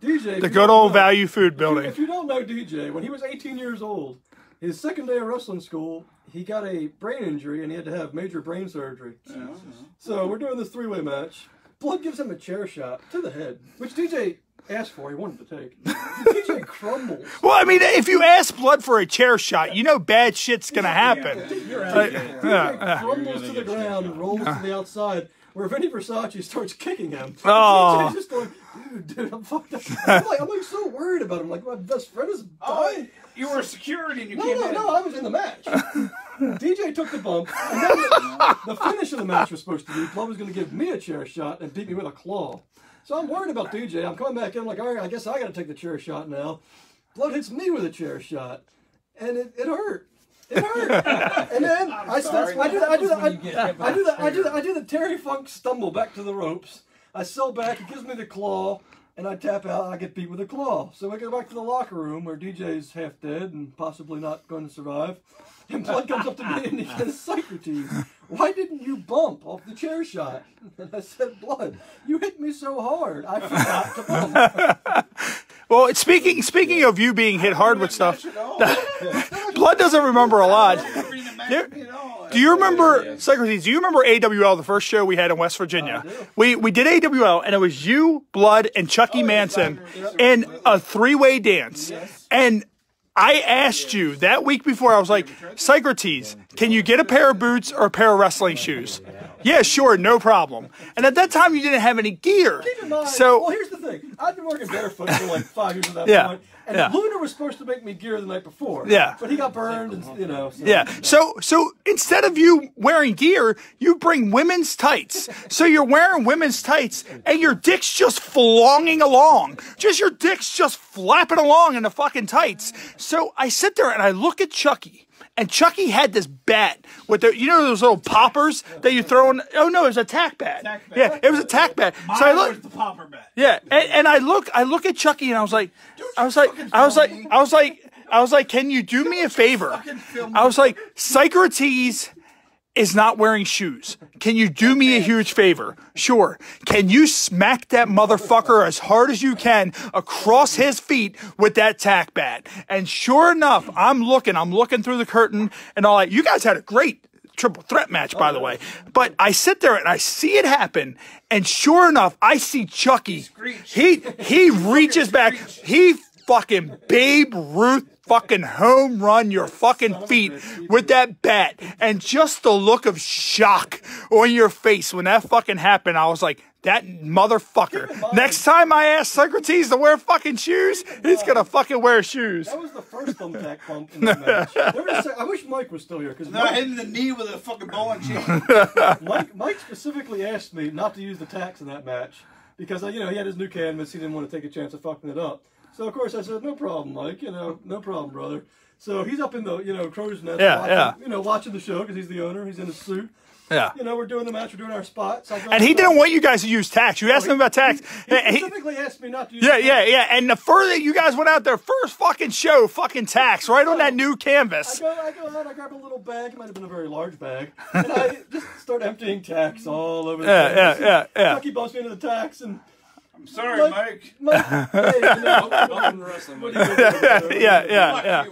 DJ, the good old value food building. If you don't know DJ, when he was 18 years old, his second day of wrestling school, he got a brain injury and he had to have major brain surgery. So we're doing this three-way match. Blood gives him a chair shot to the head, which DJ asked for. He wanted to take. DJ crumbles. Well, I mean, if you ask Blood for a chair shot, you know bad shit's gonna happen. DJ crumbles to the ground and rolls to the outside, where Vinny Versace starts kicking him. Oh. DJ's just going, dude, I'm fucked up. I'm like so worried about him. Like, my best friend is dying. You were security and you came in. No, I was in the match. DJ took the bump, and then the finish of the match was supposed to be Blood was going to give me a chair shot and beat me with a claw. So I'm worried about DJ. I'm coming back in, I'm like, all right, I guess I got to take the chair shot now. Blood hits me with a chair shot, and it hurt. It hurt. And then I do the Terry Funk stumble back to the ropes. I sell back, he gives me the claw, and I tap out, and I get beat with a claw. So I go back to the locker room where DJ's half dead and possibly not going to survive. And Blood comes up to me and he says, Psycrotes, why didn't you bump off the chair shot? And I said, Blood, you hit me so hard, I forgot to bump. Well, speaking of you being hit hard with stuff, Blood doesn't remember a lot. Do you remember, Psycrotes, do you remember AWL, the first show we had in West Virginia? We did AWL, and it was you, Blood, and Chucky Manson in a three-way dance. And I asked you that week before, I was like, Psycrotes, can you get a pair of boots or a pair of wrestling shoes? Yeah, sure, no problem. And at that time, you didn't have any gear. Keep in mind, so, well, here's the thing. I've been working barefoot for like 5 years at that point. And Lunar was supposed to make me gear the night before. Yeah. But he got burned, and you know. So, yeah. So instead of you wearing gear, you bring women's tights. So you're wearing women's tights, and your dick's just flonging along. Just your dick's just flapping along in the fucking tights. So I sit there and I look at Chucky. And Chucky had this bat with the, you know, those little poppers that you throw in. Oh no, it was a tack bat. Yeah, it was a tack bat. So I look. The popper bat. Yeah, and I look at Chucky and I was like, can you do me a favor? I was like, Psycrotes is not wearing shoes. Can you do me a huge favor? Sure. Can you smack that motherfucker as hard as you can across his feet with that tack bat? And sure enough, I'm looking through the curtain and all that. You guys had a great triple threat match, by the way. But I sit there and I see it happen. And sure enough, I see Chucky. He reaches back. He fucking Babe Ruth fucking home run your fucking feet with that bat. And just the look of shock on your face when that fucking happened, I was like, that motherfucker. Next time I ask Psycrotes to wear fucking shoes, he's gonna fucking wear shoes. That was the first thumbtack bump in the match. I wish Mike was still here. Not hitting the knee with a fucking ball and chain. Mike specifically asked me not to use the tacks in that match because, you know, he had his new canvas. He didn't want to take a chance of fucking it up. So, of course, I said, no problem, Mike. You know, no problem, brother. So he's up in the, you know, crow's nest watching the show because he's the owner. He's in his suit. Yeah. You know, we're doing the match. We're doing our spots. And he didn't want you guys to use tacks. You asked him about tacks. He specifically asked me not to use tacks. Yeah. And the further you guys went out there, first fucking show, fucking tacks, right on that new canvas. I go out, I grab a little bag. It might have been a very large bag. And I just start emptying tacks all over the place. Yeah. Chucky bumps me into the tacks and... I'm sorry, Mike. Hey, you know, yeah.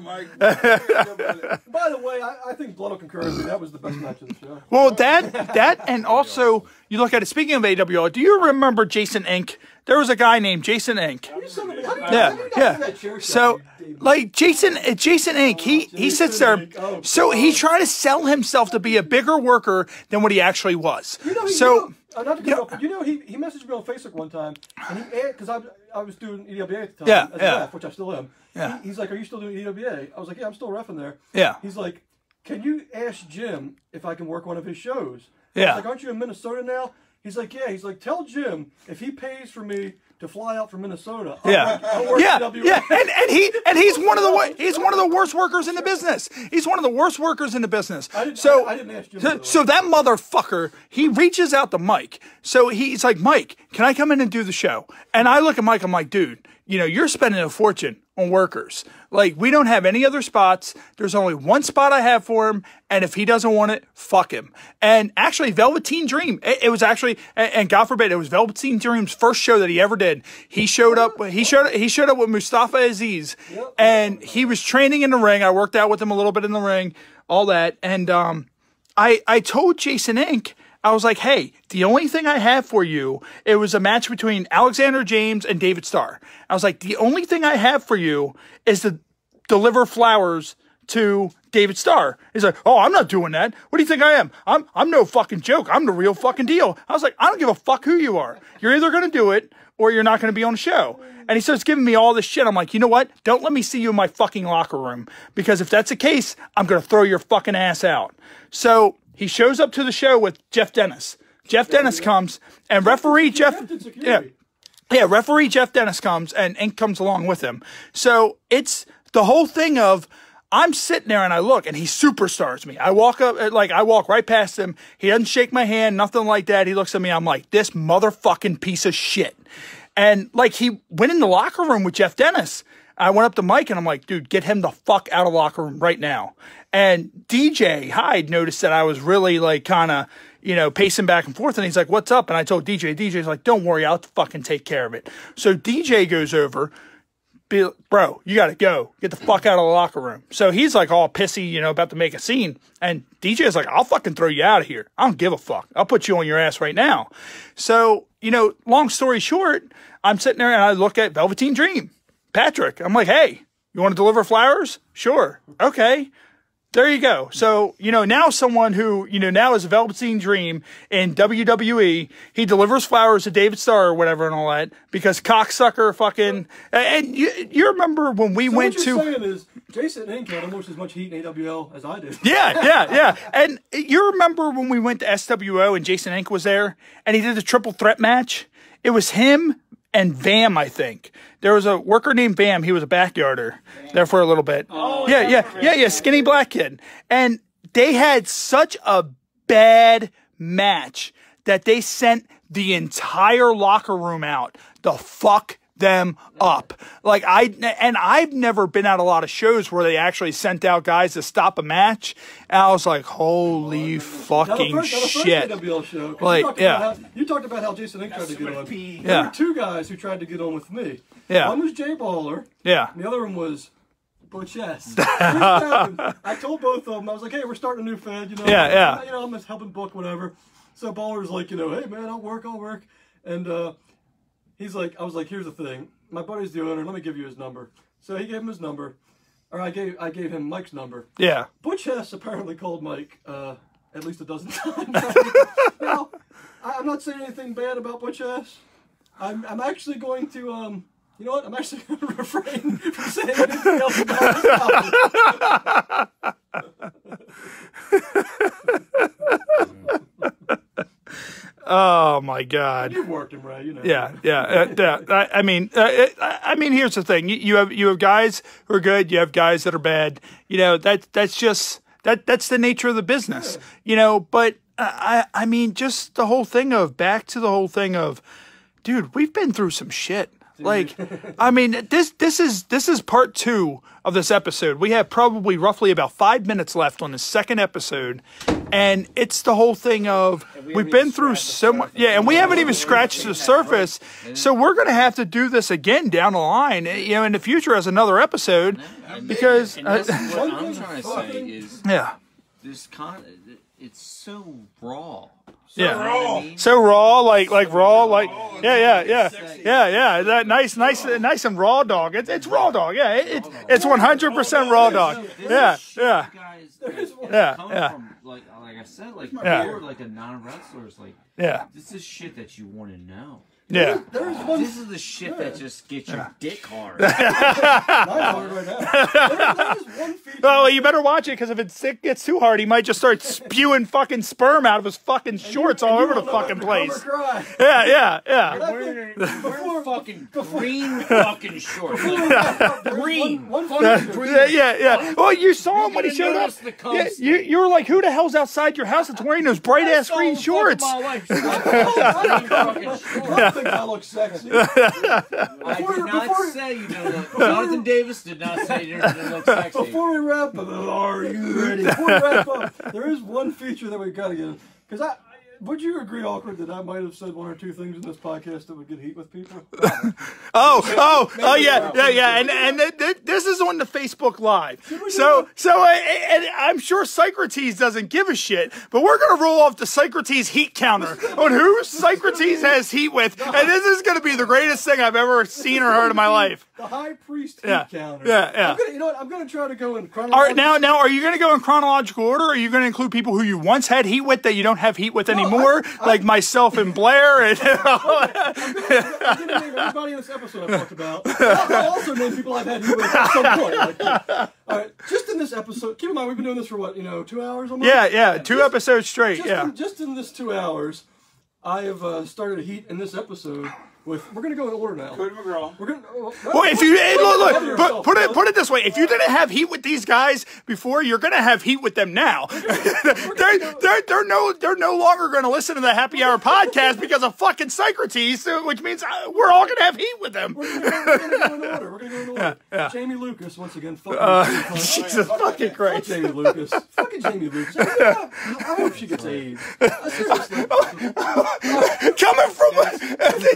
By the way, I think Blood will concur with me. That was the best match of the show. Well, that, and also, you look at it, speaking of AWL, do you remember Jason Inc.? There was a guy named Jason Inc. So, like, Jason Inc., he sits there, so he tried to sell himself to be a bigger worker than what he actually was. Not to cut off, but you know, he messaged me on Facebook one time, and because I was doing EWA at the time, as a ref, which I still am. Yeah. He's like, are you still doing EWA? I was like, yeah, I'm still reffing there. Yeah. He's like, can you ask Jim if I can work one of his shows? Yeah. I was like, aren't you in Minnesota now? He's like, yeah. He's like, tell Jim if he pays for me to fly out from Minnesota. I'll work EWA. And he's one of the worst workers in the business. He's one of the worst workers in the business. I didn't ask Jim. So that motherfucker, he reaches out to Mike. So he's like, Mike, can I come in and do the show? And I look at Mike, I'm like, dude, you know, you're spending a fortune on workers. Like, we don't have any other spots. There's only one spot I have for him, and if he doesn't want it, fuck him. And actually, Velveteen Dream, it was actually, and God forbid, it was Velveteen Dream's first show that he ever did. He showed up. He showed up with Mustafa Aziz, and he was training in the ring. I worked out with him a little bit in the ring, all that, and I told Jason Inc., I was like, hey, the only thing I have for you, it was a match between Alexander James and David Starr. I was like, the only thing I have for you is to deliver flowers to David Starr. He's like, oh, I'm not doing that. What do you think I am? I'm no fucking joke. I'm the real fucking deal. I was like, I don't give a fuck who you are. You're either going to do it or you're not going to be on the show. And he starts giving me all this shit. I'm like, you know what? Don't let me see you in my fucking locker room, because if that's the case, I'm going to throw your fucking ass out. So he shows up to the show with Jeff Dennis. Jeff Dennis comes, and referee Jeff, referee Jeff Dennis comes, and Ink comes along with him. So it's the whole thing of, I'm sitting there and I look, and he superstars me. I walk up, like, I walk right past him. He doesn't shake my hand, nothing like that. He looks at me. I'm like, this motherfucking piece of shit. And like, he went in the locker room with Jeff Dennis. I went up to Mike and I'm like, dude, get him the fuck out of the locker room right now. And DJ Hyde noticed that I was really like kind of, you know, pacing back and forth. And he's like, what's up? And I told DJ, DJ's like, don't worry, I'll fucking take care of it. So DJ goes over, bro, you got to go. Get the fuck out of the locker room. So he's like all pissy, you know, about to make a scene. And DJ's like, I'll fucking throw you out of here. I don't give a fuck. I'll put you on your ass right now. So, you know, long story short, I'm sitting there and I look at Velveteen Dream, Patrick. I'm like, hey, you want to deliver flowers? Sure. Okay. There you go. So, you know, now someone who, you know, now is a Velveteen Dream in WWE, he delivers flowers to David Starr or whatever and all that, because cocksucker fucking, and you remember when we went to. What you're saying is Jason Inc. had almost as much heat in AWL as I did. Yeah. And you remember when we went to SWO and Jason Inc. was there and he did the triple threat match? It was him and Vam, I think. There was a worker named Vam. He was a backyarder there for a little bit. Oh, yeah, skinny black kid. And they had such a bad match that they sent the entire locker room out to fuck them up. Like, I've never been at a lot of shows where they actually sent out guys to stop a match. And I was like, holy fucking shit. Show, like, you talked about how Jason Inc. tried to get on. Yeah. There were two guys who tried to get on with me. Yeah. One was Jay Baller. Yeah. And the other one was Butch S. I told both of them, I was like, hey, we're starting a new fed, you know. Yeah. You know, I'm just helping book, whatever. So Baller's like, you know, hey man, I'll work. And he's like, I was like, here's the thing. My buddy's the owner. Let me give you his number. So he gave him his number. Or I gave him Mike's number. Yeah. Butch Hess apparently called Mike at least a dozen times. Now, I'm not saying anything bad about Butch Hess. I'm actually going to, you know what? I'm actually going to refrain from saying anything else about this topic. Oh my God! You've worked him, right? You know. Yeah. I mean, here's the thing: you have guys who are good, you have guys that are bad. You know, that's just that's the nature of the business. Yeah. You know, but I mean, just the whole thing of dude, we've been through some shit. Like, I mean, this is part 2 of this episode. We have probably roughly about 5 minutes left on the second episode, and it's the whole thing of we've been through so much. Yeah, and we haven't even scratched the surface. So we're gonna have to do this again down the line, you know, in the future as another episode, because what I'm trying to say is, this it's so raw. So raw, like raw, like that nice and raw dog. It's raw dog. Yeah, it's 100% raw dog. Yeah. From, like I said, like you're like a non-wrestler. Like this is shit that you want to know. Yeah. This is the shit that just gets your dick hard. Well, you better watch it, because if it gets too hard, he might just start spewing fucking sperm out of his fucking shorts all over the fucking place. Yeah. We're fucking green fucking shorts. Green. Yeah. Well, you saw him when he showed up. Yeah, you were like, who the hell's outside your house that's wearing those bright ass green shorts? think I look sexy. I did not say you don't look. Jonathan Davis did not say you didn't look sexy. Before we wrap up, are you ready? Before we wrap up, there is one feature that we got to get. Because would you agree, Awkward, that I might have said one or two things in this podcast that would get heat with people? yeah. And this is on the Facebook Live. And I'm sure Psycrotes doesn't give a shit, but we're going to roll off the Psycrotes heat counter on who Psycrotes has heat with, and this is going to be the greatest thing I've ever seen or heard in my life. The high priest heat counter. Yeah. You know what? I'm going to try to go in chronological. Now, are you going to go in chronological order, or are you going to include people who you once had heat with that you don't have heat with anymore? Like myself and Blair. And I'm going to name everybody in this episode I've talked about. I'll also name people I've had heat with at some point. All right, just in this episode, keep in mind we've been doing this for what, 2 hours almost? Yeah, 2 episodes straight, Just in this 2 hours, I have started a heat in this episode. We're going to go in order now. Cody McGraw. We're going to. Well, if you look, put it this way: if you didn't have heat with these guys before, you're going to have heat with them now. They're no longer going to listen to the Happy Hour podcast because of fucking Psycrotes, which means we're all going to have heat with them. We're going to go in order. We're going to go in order. Yeah. Jamie Lucas once again. Jesus fucking Christ. Jamie Lucas. Fucking Jamie Lucas. I hope she gets AIDS. Seriously. Coming from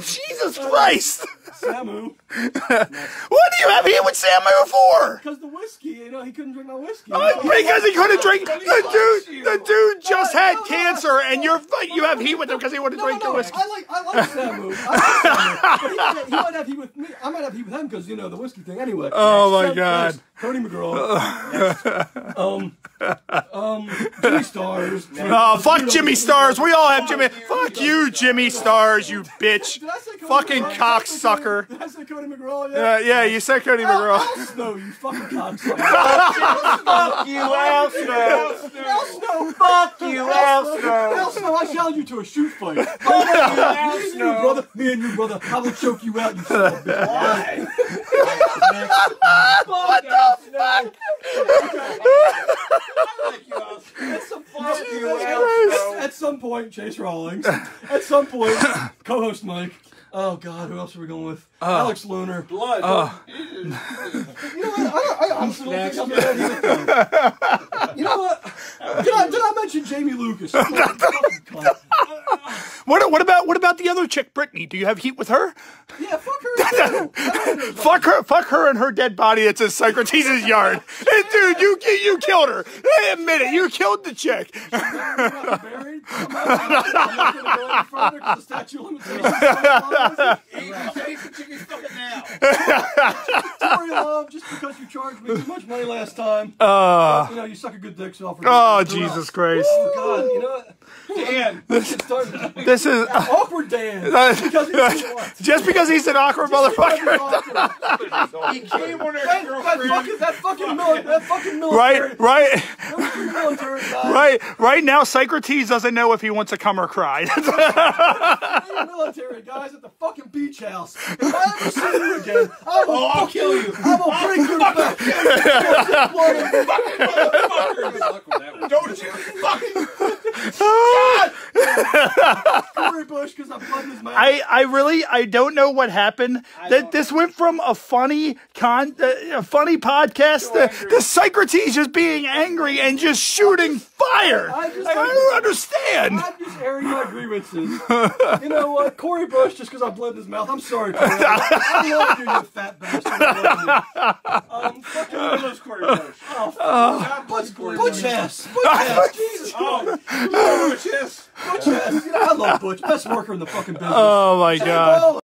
Jesus Christ! Samu. What do you have here with Samu for? Because the whiskey, he couldn't drink my whiskey. Because he couldn't drink. The dude just had cancer, and you have heat with him because he wouldn't drink your whiskey. I like Samu. But he might have heat with me. I might have heat with him because the whiskey thing. Anyway. Oh my God. Cody McGraw. Jimmy Stars. Oh, fuck Jimmy Stars. We all have Jimmy. Fuck you, Jimmy Stars, you bitch. Fucking cocksucker. Did I say Cody McGraw? Yeah, you said Cody McGraw. Al Snow, you fucking cocksucker. Fuck you, Al Snow. Al Snow. Fuck you, Al Snow. Al Snow, I challenge you to a shoot fight. Me and you, brother. I will choke you out, you son of a bitch. What the fuck? At some point, Chase Rawlings. At some point, co-host Mike. Oh God, who else are we going with? Alex Lunar. Blood. You know what? I honestly don't think I'm that either. You know what? Did I mention Jamie Lucas? What about the other chick, Brittany? Do you have heat with her? Yeah, fuck her. Fuck her and her dead body that's in Psycrotes' yard. Hey, dude, you killed her. Admit it, you killed the chick. Buried. I'm not going to go any further because the statute of limitations. Tori Love, just because you charged me too much money last time. You suck a good dick, so oh, Jesus Christ. Oh, God, you know what? Dan. This is awkward Dan. Just because he's an awkward motherfucker. He came on that girlfriend. That fucking military. Right now, Psycrotes doesn't know if he wants to come or cry. Military guys at the fucking beach house. If I ever see you again, I'll kill you. I will break your back. Don't you fucking Corey Bush, because I'm flooding his mouth. I don't know what happened. This went from a funny podcast to Psycrotes just being angry and just shooting fire. I don't understand. I'm just airing my grievances. You know what? Corey Bush, just because I bled in his mouth. I'm sorry, Corey. I love you, you fat bastard. Fucking loves Corey Bush. Butch ass. Jesus Christ. Butch ass. I love Butch. Best worker in the fucking business. Oh my God.